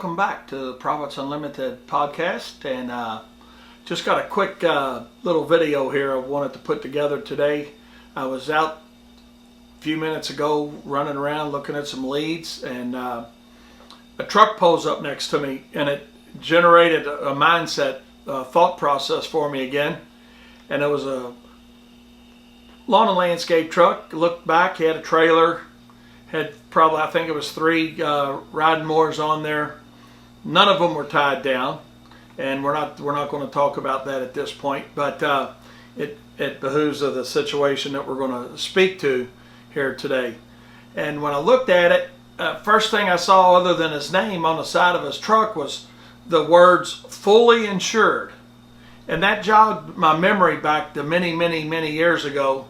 welcome back to the Profits Unlimited podcast. And just got a quick little video here I wanted to put together today. I was out a few minutes ago running around looking at some leads, and a truck pulls up next to me, and it generated a mindset thought process for me again. And it was a lawn and landscape truck. Looked back, he had a trailer, had probably, I think it was 3 riding mowers on there. None of them were tied down, and we're not going to talk about that at this point. But it behooves of the situation that we're going to speak to here today. And when I looked at it, first thing I saw other than his name on the side of his truck was the words "fully insured," and that jogged my memory back to many years ago,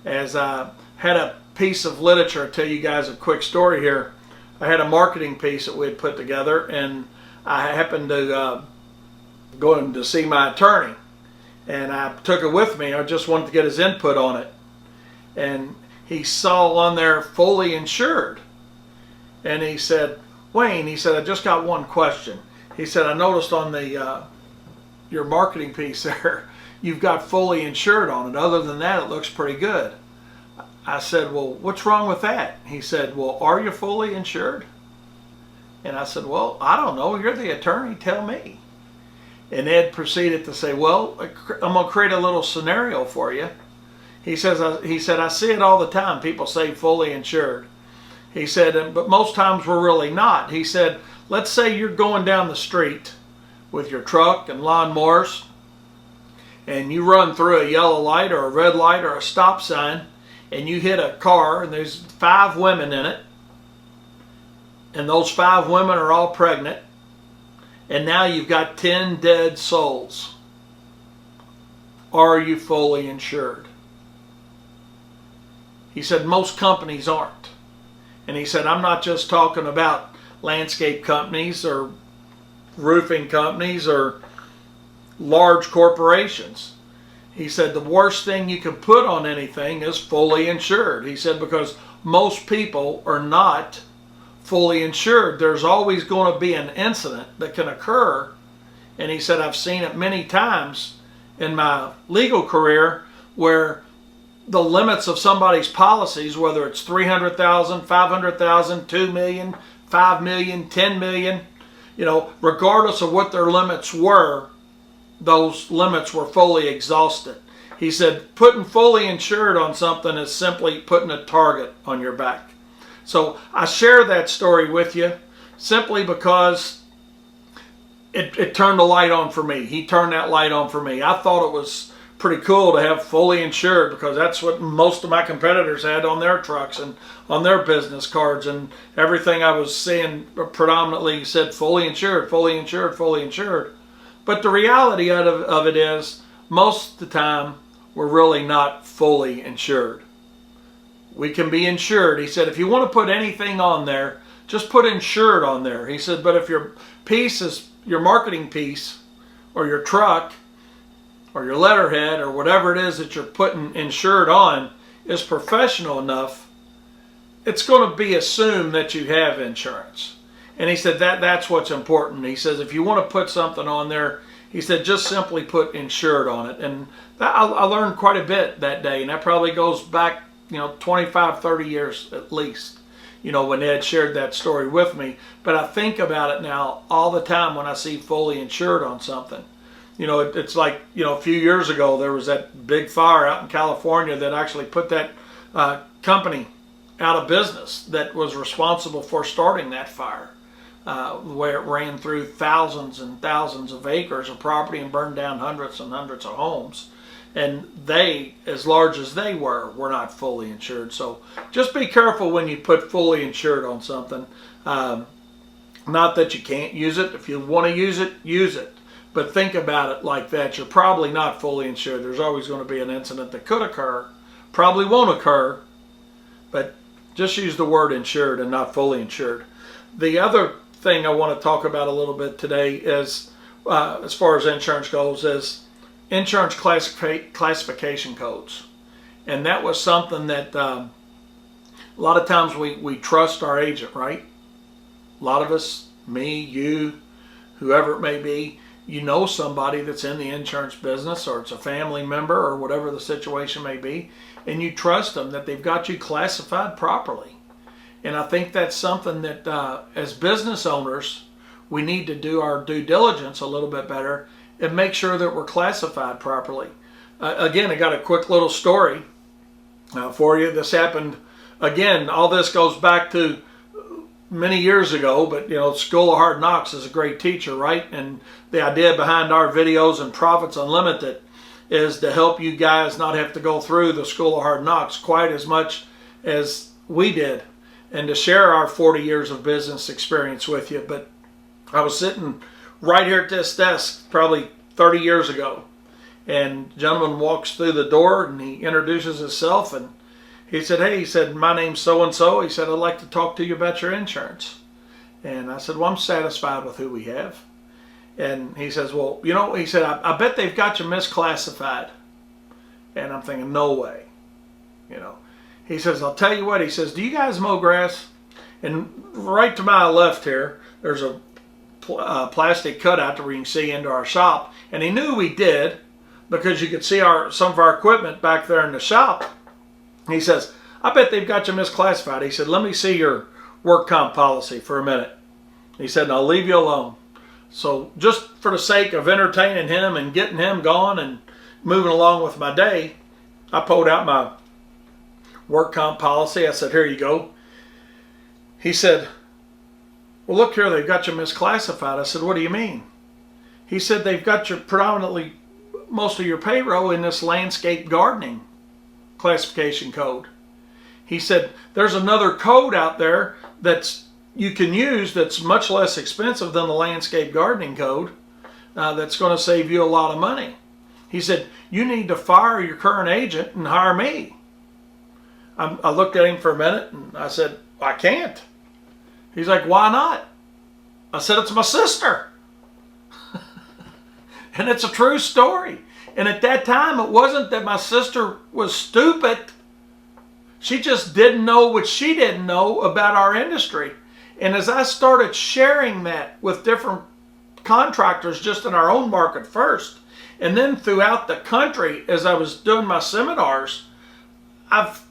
as I had a piece of literature. I'll tell you guys a quick story here. I had a marketing piece that we had put together, and I happened to go in to see my attorney, and I took it with me. I just wanted to get his input on it, and he saw on there "fully insured," and he said, "Wayne," he said, "I just got one question." He said, "I noticed on the your marketing piece there, you've got fully insured on it. Other than that, it looks pretty good." I said, "Well, what's wrong with that?" He said, "Well, are you fully insured?" And I said, "Well, I don't know. You're the attorney. Tell me." And Ed proceeded to say, "Well, I'm going to create a little scenario for you." He said, "I see it all the time. People say fully insured." He said, "But most times we're really not." He said, "Let's say you're going down the street with your truck and lawnmowers, and you run through a yellow light or a red light or a stop sign, and you hit a car, and there's 5 women in it, and those 5 women are all pregnant, and now you've got 10 dead souls. Are you fully insured?" He said, "Most companies aren't." And he said, "I'm not just talking about landscape companies or roofing companies or large corporations." He said, "The worst thing you can put on anything is fully insured." He said, "Because most people are not fully insured. There's always going to be an incident that can occur." And he said, "I've seen it many times in my legal career where the limits of somebody's policies, whether it's 300,000, 500,000, 2 million, 5 million, 10 million, regardless of what their limits were, those limits were fully exhausted." He said, "Putting fully insured on something is simply putting a target on your back." So I share that story with you simply because it turned the light on for me. He turned that light on for me. I thought it was pretty cool to have fully insured, because that's what most of my competitors had on their trucks and on their business cards, and everything I was seeing predominantly said fully insured, fully insured, fully insured. But the reality of it is, most of the time, we're really not fully insured. We can be insured. He said, if you want to put anything on there, just put insured on there. He said, but if your piece is your marketing piece, or your truck, or your letterhead, or whatever it is that you're putting insured on, is professional enough, it's going to be assumed that you have insurance. And he said that's what's important. He says, if you want to put something on there, he said, just simply put insured on it. And I learned quite a bit that day, and that probably goes back 25, 30 years at least, when Ed shared that story with me. But I think about it now all the time when I see fully insured on something. It's like, a few years ago, there was that big fire out in California that actually put that company out of business that was responsible for starting that fire, where it ran through thousands and thousands of acres of property and burned down hundreds and hundreds of homes. And they, as large as they were not fully insured. So just be careful when you put fully insured on something. Not that you can't use it. If you want to use it, use it. But think about it like that. You're probably not fully insured. There's always going to be an incident that could occur. Probably won't occur. But just use the word insured and not fully insured. The other thing I want to talk about a little bit today is, as far as insurance goes, is insurance classification codes. And that was something that a lot of times we trust our agent, right? A lot of us me, you, whoever it may be, you know somebody that's in the insurance business, or it's a family member, or whatever the situation may be, and you trust them that they've got you classified properly. And I think that's something that as business owners, we need to do our due diligence a little bit better and make sure that we're classified properly. Again, I got a quick little story for you. This happened, again, all this goes back to many years ago, but School of Hard Knocks is a great teacher, right? And the idea behind our videos and Profits Unlimited is to help you guys not have to go through the School of Hard Knocks quite as much as we did, and to share our 40 years of business experience with you. But I was sitting right here at this desk probably 30 years ago, and a gentleman walks through the door and he introduces himself, and he said, "Hey," he said, "my name's so-and-so." He said, "I'd like to talk to you about your insurance." And I said, "Well, I'm satisfied with who we have." And he says, "Well, he said, I bet they've got you misclassified." And I'm thinking, no way. He says, "I'll tell you what," he says, "do you guys mow grass?" And right to my left here, there's a plastic cutout where you can see into our shop. And he knew we did because you could see some of our equipment back there in the shop. He says, "I bet they've got you misclassified." He said, "Let me see your work comp policy for a minute." He said, "And I'll leave you alone." So just for the sake of entertaining him and getting him going and moving along with my day, I pulled out my work comp policy. I said, "Here you go." He said, "Well, look here, they've got you misclassified." I said, "What do you mean?" He said, "They've got your predominantly most of your payroll in this landscape gardening classification code." He said, "There's another code out there that's you can use that's much less expensive than the landscape gardening code that's going to save you a lot of money." He said, "You need to fire your current agent and hire me." I looked at him for a minute and I said, "I can't." He's like, "Why not?" I said, "It's my sister." And it's a true story. And at that time, it wasn't that my sister was stupid. She just didn't know what she didn't know about our industry. And as I started sharing that with different contractors just in our own market first, and then throughout the country as I was doing my seminars, I've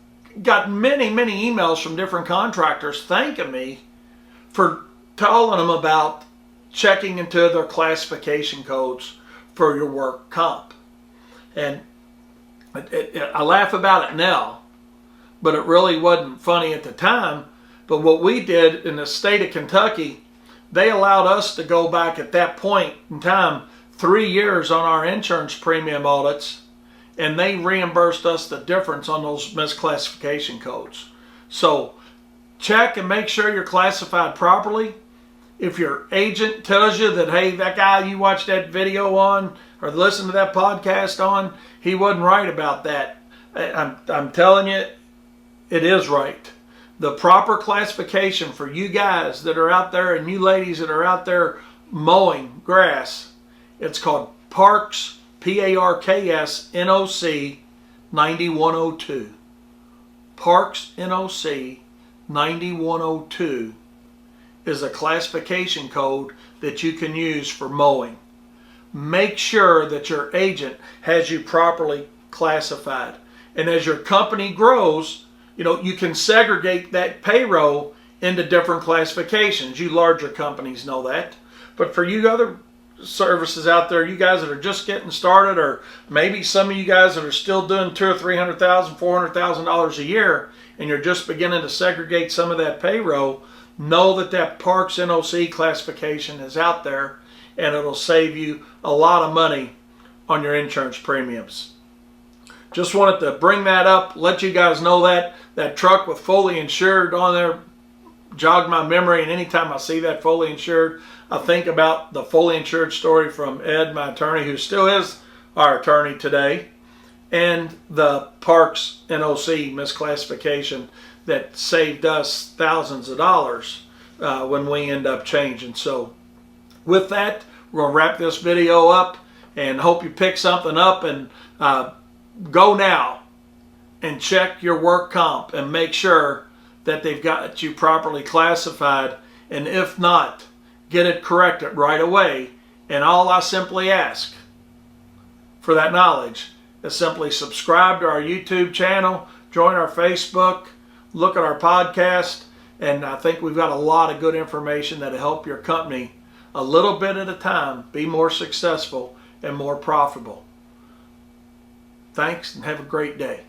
got many, many emails from different contractors thanking me for telling them about checking into their classification codes for your work comp. And I laugh about it now, but it really wasn't funny at the time. But what we did in the state of Kentucky, they allowed us to go back at that point in time 3 years on our insurance premium audits, and they reimbursed us the difference on those misclassification codes. So check and make sure you're classified properly. If your agent tells you that, hey, that guy you watched that video on or listened to that podcast on, he wasn't right about that, I'm telling you, it is right. The proper classification for you guys that are out there and you ladies that are out there mowing grass, it's called Parks, Parks NOC 9102. Parks NOC 9102 is a classification code that you can use for mowing. Make sure that your agent has you properly classified. And as your company grows, you can segregate that payroll into different classifications. You larger companies know that. But for you other services out there, you guys that are just getting started, or maybe some of you guys that are still doing $200,000 or $300,000, $400,000 a year, and you're just beginning to segregate some of that payroll, know that Parks NOC classification is out there, and it'll save you a lot of money on your insurance premiums. Just wanted to bring that up, let you guys know that truck with Fully Insured on there jogged my memory, and anytime I see that Fully Insured, I think about the Fully Insured story from Ed, my attorney, who still is our attorney today, and the Parks NOC misclassification that saved us thousands of dollars when we end up changing. So with that, we're going to wrap this video up and hope you pick something up, and go now and check your work comp and make sure that they've got you properly classified. And if not, get it corrected right away. And all I simply ask for that knowledge is simply subscribe to our YouTube channel, join our Facebook, look at our podcast, and I think we've got a lot of good information that'll help your company a little bit at a time be more successful and more profitable. Thanks and have a great day.